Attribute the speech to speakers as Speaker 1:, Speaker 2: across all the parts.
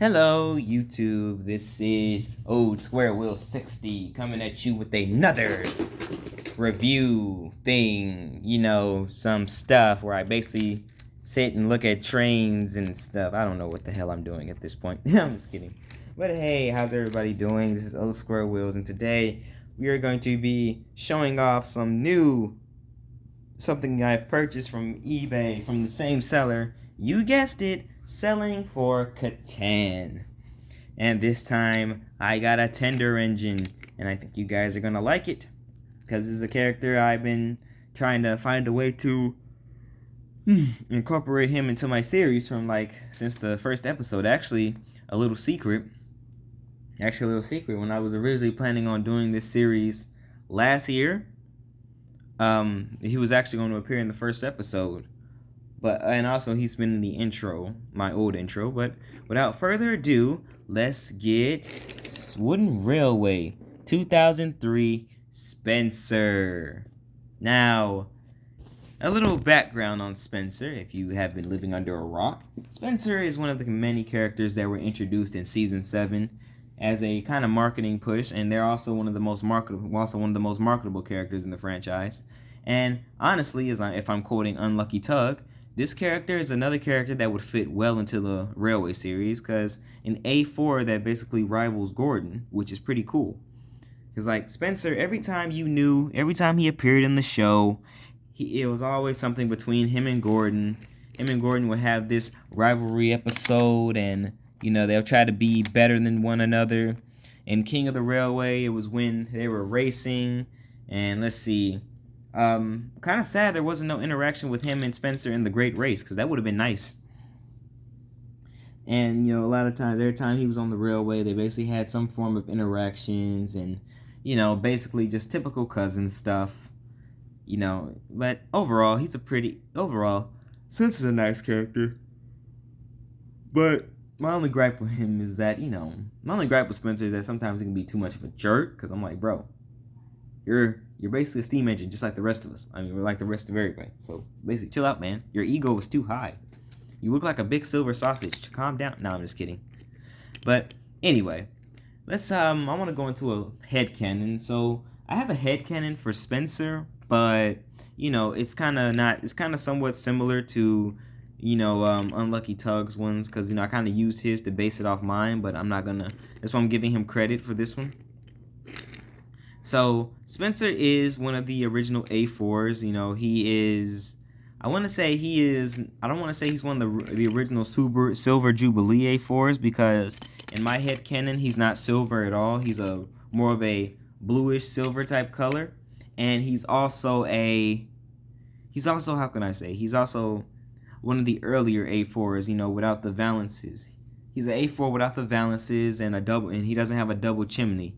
Speaker 1: Hello, YouTube. This is OSW60 coming at you with another review thing. Some stuff where I basically sit and look at trains and stuff. I don't know what the hell I'm doing at this point. I'm just kidding. But hey, how's everybody doing? This is O and today we are going to be showing off something I've purchased from eBay from the same seller. You guessed it, selling for Catan. And this time I got a tender engine, and I think you guys are gonna like it because this is a character I've been trying to find a way to incorporate him into my series from since the first episode. Actually, a little secret. When I was originally planning on doing this series last year, he was actually going to appear in the first episode, and also he's been in the intro, my old intro. But without further ado, let's get Wooden Railway 2003 Spencer. Now, a little background on Spencer, if you have been living under a rock. Spencer is one of the many characters that were introduced in Season 7 as a kind of marketing push, and they're also one of the most marketable characters in the franchise. And honestly, if I'm quoting Unlucky Tug, this character is another character that would fit well into the Railway series, because an A4 that basically rivals Gordon, which is pretty cool. Because Spencer, every time he appeared in the show, it was always something between him and Gordon. Him and Gordon would have this rivalry episode, and they'll try to be better than one another. In King of the Railway, it was when they were racing, and let's see. Kind of sad there wasn't no interaction with him and Spencer in the Great Race, because that would have been nice. And, a lot of times, every time he was on the railway, they basically had some form of interactions and, basically just typical cousin stuff. But overall, Spencer's a nice character. But my only gripe with him is that, Spencer is that sometimes he can be too much of a jerk, because I'm like, bro, you're basically a steam engine, just like the rest of us. I mean, we're like the rest of everybody. So basically, chill out, man. Your ego is too high. You look like a big silver sausage. Calm down. No, I'm just kidding. But anyway, I want to go into a headcanon. So I have a headcanon for Spencer, but it's kind of somewhat similar to Unlucky Tug's ones, because I kind of used his to base it off mine, but that's why I'm giving him credit for this one. So Spencer is one of the original A4s. I don't want to say he's one of the original Silver Jubilee A4s, because in my head canon he's not silver at all. He's more of a bluish silver type color, and he's also how can I say, he's also one of the earlier A4s, without the valances. He's an A4 without the valances and he doesn't have a double chimney.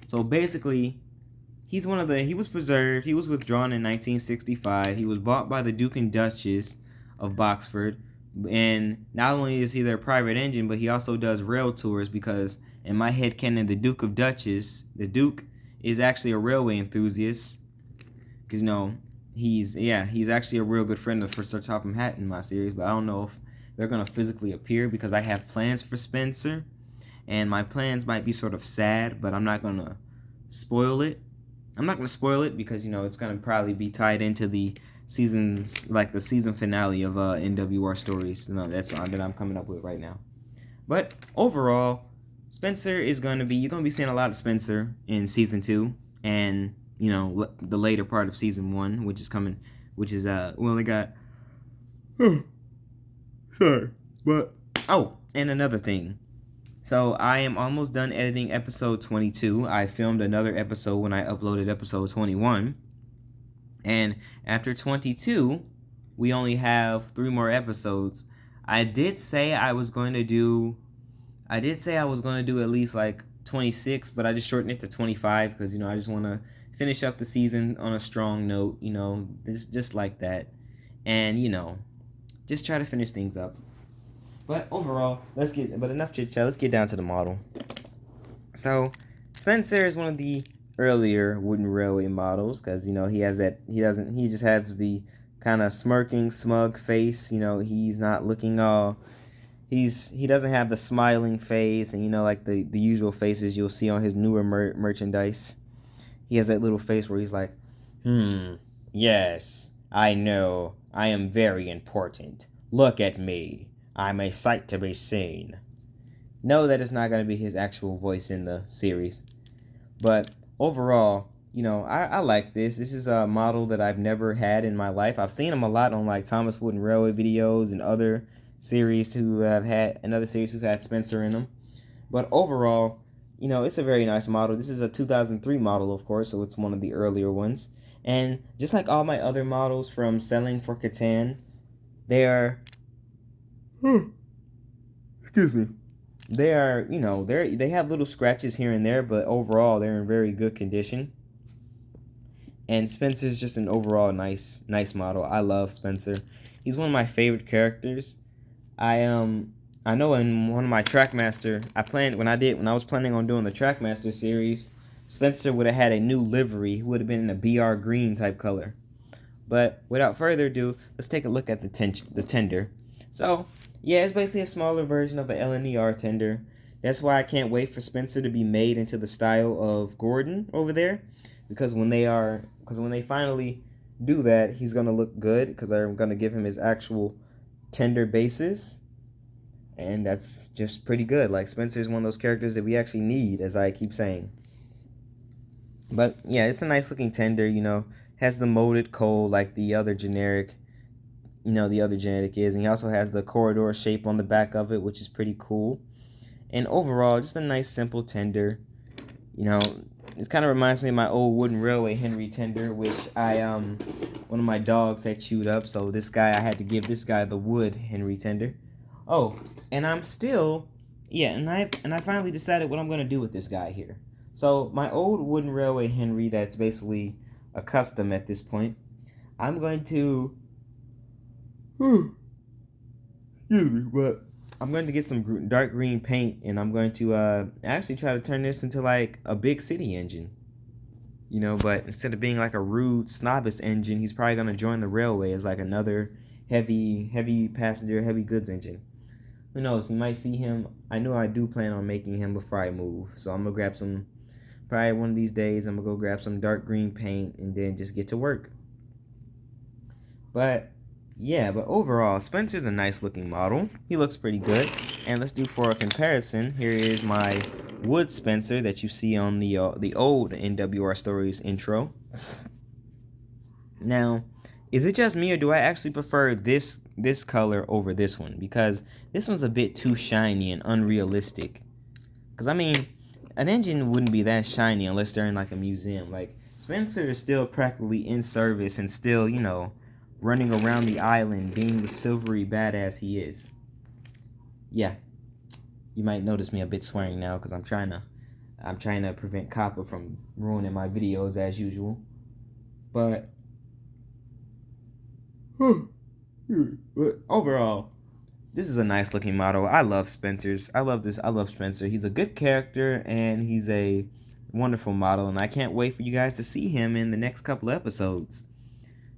Speaker 1: So basically, he was preserved. He was withdrawn in 1965. He was bought by the Duke and Duchess of Boxford, and not only is he their private engine, but he also does rail tours, because in my headcanon, the Duke is actually a railway enthusiast, because he's actually a real good friend of Sir Topham Hatt in my series. But I don't know if they're gonna physically appear, because I have plans for Spencer, and my plans might be sort of sad, but I'm not gonna spoil it. Because it's gonna probably be tied into the seasons, like the season finale of NWR stories. That's that I'm coming up with right now. But overall, Spencer you're gonna be seeing a lot of Spencer in season 2, and the later part of season 1, which is coming, they got. Sorry, but and another thing. So I am almost done editing episode 22. I filmed another episode when I uploaded episode 21. And after 22, we only have 3 more episodes. I did say I was going to do at least 26, but I just shortened it to 25, because I just want to finish up the season on a strong note, just like that. And just try to finish things up. But overall, enough chit chat. Let's get down to the model. So, Spencer is one of the earlier Wooden Railway models, because he just has the kind of smirking, smug face. He's not looking all he doesn't have the smiling face, and like the usual faces you'll see on his newer merchandise. He has that little face where he's like, yes, I know, I am very important. Look at me, I'm a sight to be seen. No, that is not going to be his actual voice in the series. But overall, I like this. This is a model that I've never had in my life. I've seen him a lot on like Thomas Wooden Railway videos and other series who have had another series who've had Spencer in them. But overall, it's a very nice model. This is a 2003 model, of course, so it's one of the earlier ones. And just like all my other models from Selling for Catan, they are excuse me. They are, they have little scratches here and there, but overall they're in very good condition. And Spencer's just an overall nice model. I love Spencer. He's one of my favorite characters. I know in one of my Trackmaster, when I was planning on doing the Trackmaster series, Spencer would have had a new livery. He would have been in a BR green type color. But without further ado, let's take a look at the tender. So, yeah, it's basically a smaller version of an LNER tender. That's why I can't wait for Spencer to be made into the style of Gordon over there. Because when they finally do that, he's going to look good. Because I'm going to give him his actual tender bases. And that's just pretty good. Like, Spencer is one of those characters that we actually need, as I keep saying. But, yeah, it's a nice looking tender, Has the molded coal like the other genetic is, and he also has the corridor shape on the back of it, which is pretty cool. And overall, just a nice simple tender. This kind of reminds me of my old Wooden Railway Henry tender, which one of my dogs had chewed up. So I had to give this guy the wood Henry tender. Oh, and I finally decided what I'm gonna do with this guy here. So my old Wooden Railway Henry, that's basically a custom at this point, I'm going to but I'm going to get some dark green paint, and I'm going to actually try to turn this into like a big city engine. But instead of being like a rude, snobbish engine, he's probably going to join the railway as like another heavy passenger, heavy goods engine. Who knows? You might see him. I know I do plan on making him before I move, so I'm going to grab some, probably one of these days, I'm going to go grab some dark green paint and then just get to work. But overall, Spencer's a nice looking model. He looks pretty good. And let's do for a comparison. Here is my wood Spencer that you see on the old NWR Stories intro. Now, is it just me, or do I actually prefer this color over this one? Because this one's a bit too shiny and unrealistic. Because, I mean, an engine wouldn't be that shiny unless they're in like a museum. Like, Spencer is still practically in service and still, running around the island being the silvery badass he is. Yeah. You might notice me a bit swearing now because I'm trying to prevent Copper from ruining my videos as usual. But overall, this is a nice looking model. I love Spencer's. I love Spencer. He's a good character and he's a wonderful model, and I can't wait for you guys to see him in the next couple episodes.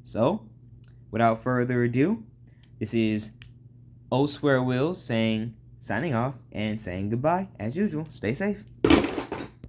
Speaker 1: So, without further ado, this is O Square Will signing off and saying goodbye. As usual, stay safe.